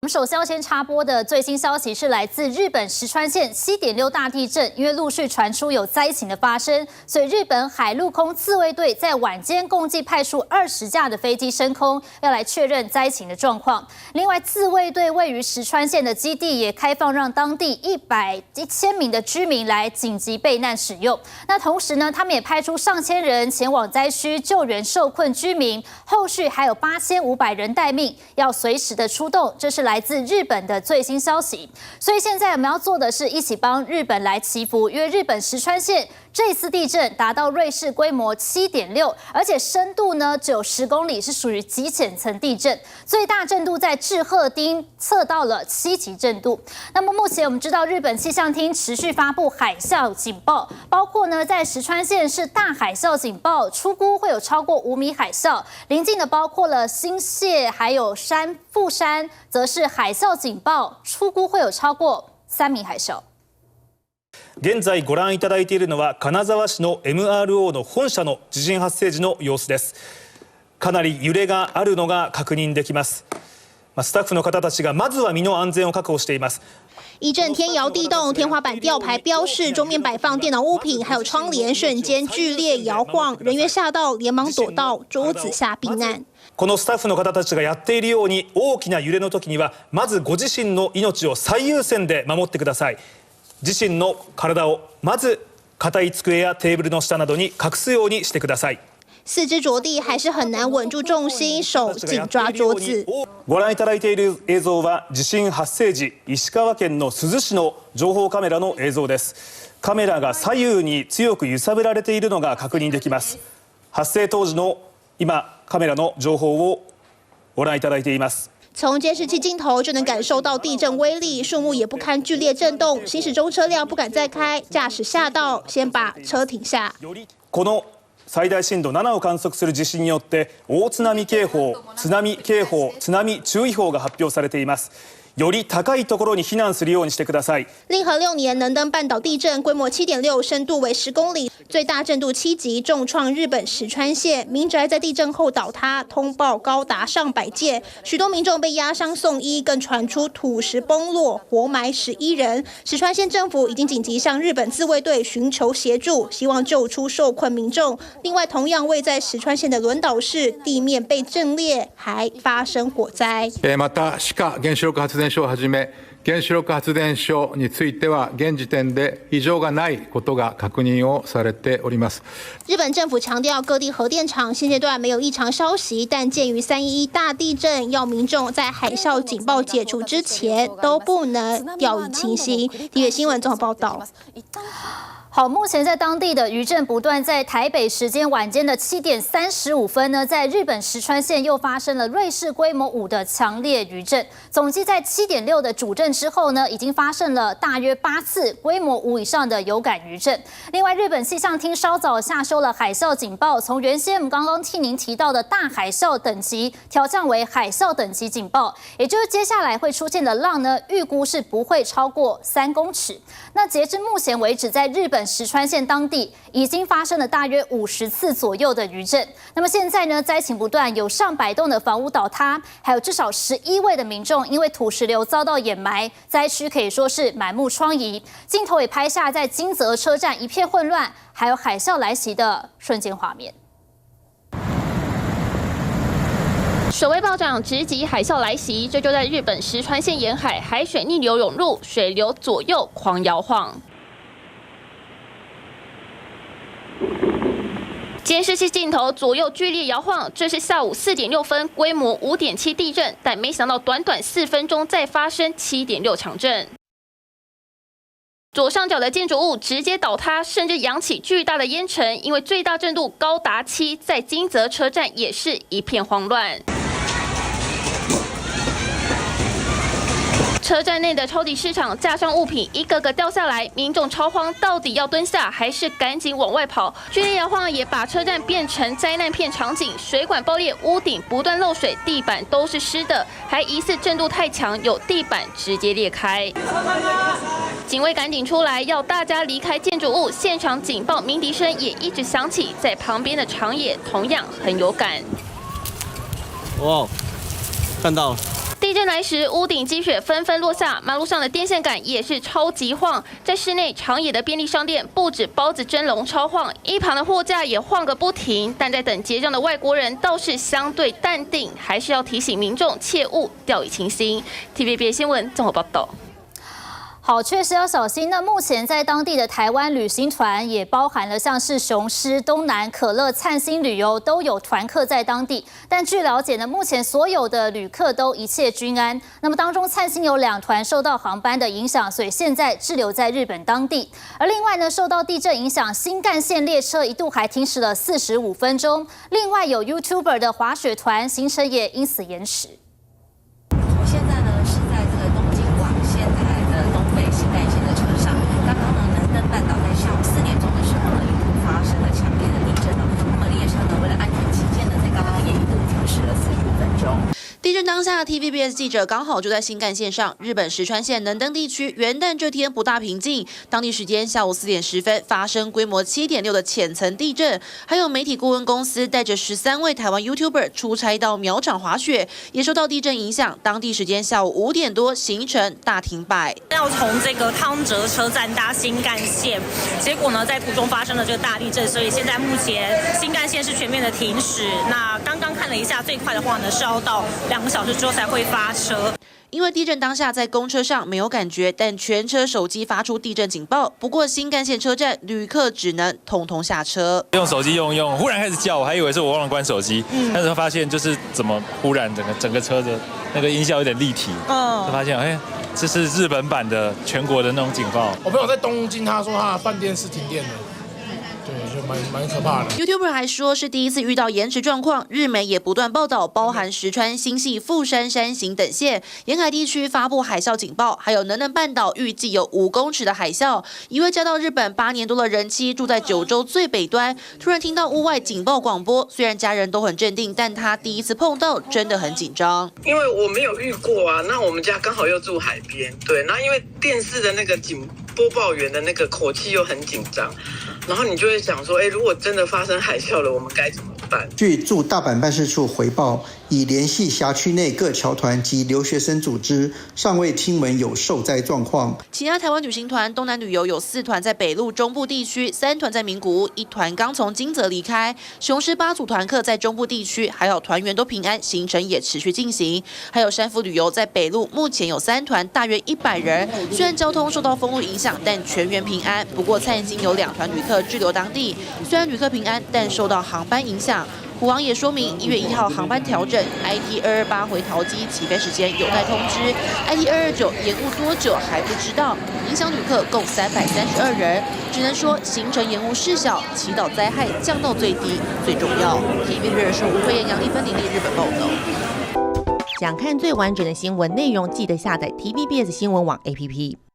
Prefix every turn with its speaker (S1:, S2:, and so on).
S1: 我们首先要先插播的最新消息是来自日本石川县7.6大地震，因为陆续传出有灾情的发生，所以日本海陆空自卫队在晚间共计派出20架的飞机升空，要来确认灾情的状况。另外，自卫队位于石川县的基地也开放，让当地1000名的居民来紧急避难使用。那同时呢，他们也派出上千人前往灾区救援受困居民，后续还有8500人待命，要随时的出动。这是来自日本的最新消息，所以现在我们要做的是一起帮日本来祈福，因为日本石川县这次地震达到瑞士规模7.6，而且深度呢只有10公里，是属于极浅层地震，最大震度在志贺町测到了7级震度。那么目前我们知道，日本气象厅持续发布海啸警报，包括呢在石川县是大海啸警报，初估会有超过5米海啸，邻近的包括了新泻还有富山，则是海啸警报，初估会有超过3米海啸。
S2: 現在ご覧いただいているのは金沢市の MRO の本社の地震発生時の様子です。かなり揺れがあるのが確認できます。スタッフの方たちがまずは身の安全を確保しています。
S3: 一阵天摇地动，天花板吊牌标示，桌面摆放电脑物品，还有窗帘瞬间剧烈摇晃，人员吓到连忙躲到桌子下避难。
S2: このスタッフの方たちがやっているように、大きな揺れの時にはまずご自身の命を最優先で守ってください。自身の体をまず硬い机やテーブルの下などに隠すようにしてください。
S3: 四肢着地还是很难稳住重心，手紧抓桌子。
S2: ご覧いただいている映像は地震発生時、石川県の珠洲市の情報カメラの映像です。カメラが左右に強く揺さぶられているのが確認できます。発生当時の今カメラの情報をご覧いただいています。
S3: 从监视器镜头就能感受到地震威力，树木也不堪剧烈震动，行驶中车辆不敢再开，驾驶吓到先把车停下。
S2: この最大震度7を観測する地震によって大津波警報、津波警報、津波注意報が発表されています。より高いところに避難するようにしてください。
S3: 令和6年能登半岛地震规模7.6，深度为10公里，最大震度7级，重创日本石川县，民宅在地震后倒塌，通报高达上百件，许多民众被压伤送医，更传出土石崩落，活埋11人。石川县政府已经紧急向日本自卫队寻求协助，希望救出受困民众。另外，同样位在石川县的轮岛市地面被震裂，还发生火灾。
S4: また志賀原子力発電所をはじめ原子力発電所については現時点で異常がないことが確認をされております。
S3: 日本政府强调，各地核电厂现阶段没有异常消息，但鉴于311大地震，要民众在海啸警报解除之前都不能掉以轻心。地月新闻综合报道。
S1: 好，目前在当地的余震不断，在台北时间晚间的7点35分呢，在日本石川县又发生了瑞士规模5的强烈余震。总计在7.6的主震之后呢，已经发生了大约8次规模5以上的有感余震。另外，日本气象厅稍早下修了海啸警报，从原先我们刚刚替您提到的大海啸等级调降为海啸等级警报，也就是接下来会出现的浪呢，预估是不会超过3公尺。那截至目前为止，在日本石川县当地已经发生了大约50次左右的余震。那么现在呢，灾情不断，有上百栋的房屋倒塌，还有至少11位的民众因为土石流遭到掩埋，灾区可以说是满目疮痍。镜头也拍下在金泽车站一片混乱，还有海啸来袭的瞬间画面。
S5: 水位暴涨，直击海啸来袭，这就在日本石川县沿海，海水逆流涌入，水流左右狂摇晃。监视器镜头左右剧烈摇晃，这是下午4.6分，规模5.7地震，但没想到短短4分钟再发生7.6强震。左上角的建筑物直接倒塌，甚至扬起巨大的烟尘，因为最大震度高达7，在金泽车站也是一片慌乱。车站内的超级市场架上物品一个个掉下来，民众超慌，到底要蹲下还是赶紧往外跑？剧烈摇晃也把车站变成灾难片场景，水管爆裂，屋顶不断漏水，地板都是湿的，还疑似震度太强，有地板直接裂开。警卫赶紧出来要大家离开建筑物，现场警报鸣笛声也一直响起，在旁边的长野同样很有感。
S6: 哇，看到了。
S5: 地震来时，屋顶积雪纷纷落下，马路上的电线杆也是超级晃。在室内长野的便利商店，不止包子蒸笼超晃，一旁的货架也晃个不停。但在等结账的外国人倒是相对淡定，还是要提醒民众切勿掉以轻心。TVBS 新闻综合报道。
S1: 好，确实要小心。那目前在当地的台湾旅行团也包含了像是雄狮、东南、可乐、灿星旅游都有团客在当地。但据了解呢，目前所有的旅客都一切均安。那么当中灿星有2团受到航班的影响，所以现在滞留在日本当地。而另外呢，受到地震影响，新干线列车一度还停驶了45分钟。另外有 YouTuber 的滑雪团行程也因此延迟。
S6: 我现在呢是在这个东京往仙台的东北新干线的车上，刚刚呢能登半岛在下午4点钟的时候呢，一度发生了强烈的地震哦。那么列车呢为了安全起见呢，在刚刚也一度停驶了45分钟。
S7: 地震当下 ，TVBS 记者刚好就在新干线上。日本石川县能登地区元旦这天不大平静，当地时间下午4点10分发生规模7.6的浅层地震，还有媒体顾问公司带着13位台湾 YouTuber 出差到苗场滑雪，也受到地震影响。当地时间下午5点多，行程大停摆。
S8: 要从这个康哲车站搭新干线，结果呢在途中发生了这个大地震，所以现在目前新干线是全面的停驶。那刚刚看了一下，最快的话呢是要到2个小时之后才会发车。
S7: 因为地震当下在公车上没有感觉，但全车手机发出地震警报。不过新干线车站旅客只能统统下车。
S9: 用手机用，忽然开始叫，我还以为是我忘了关手机，但是发现就是怎么忽然整个车的那个音效有点立体，就发现这是日本版的全国的那种警报。
S10: 我朋友在东京，他说他的饭店是停电的。对，就蛮可怕的。
S7: YouTuber 还说是第一次遇到延迟状况，日媒也不断报道，包含石川、新系、富山、山形等县沿海地区发布海啸警报，还有能登半岛预计有5公尺的海啸。一位嫁到日本8年多的人妻住在九州最北端，突然听到屋外警报广播，虽然家人都很镇定，但她第一次碰到真的很紧张。
S11: 因为我没有遇过啊，那我们家刚好又住海边，对，那因为电视的那个播报员的那个口气又很紧张。然后你就会想说，如果真的发生海啸了，我们该怎么办？
S12: 据驻大阪办事处回报，已联系辖区内各侨团及留学生组织，尚未听闻有受灾状况。
S7: 其他台湾旅行团东南旅游有4团在北陆中部地区，3团在名古屋，1团刚从金泽离开。雄狮8组团客在中部地区，还好团员都平安，行程也持续进行。还有山福旅游在北陆，目前有3团，大约100人。虽然交通受到封路影响，但全员平安。不过灿星有2团旅客滞留当地，虽然旅客平安，但受到航班影响。虎航也说明1月1号航班调整 ，IT 228回桃机起飞时间有待通知 ，IT 229延误多久还不知道。影响旅客共332人，只能说行程延误事小，祈祷灾害降到最低最重要。TVBS 吴慧妍、杨丽芬、林立日本报道。
S13: 想看最完整的新闻内容，记得下载 TVBS 新闻网 APP。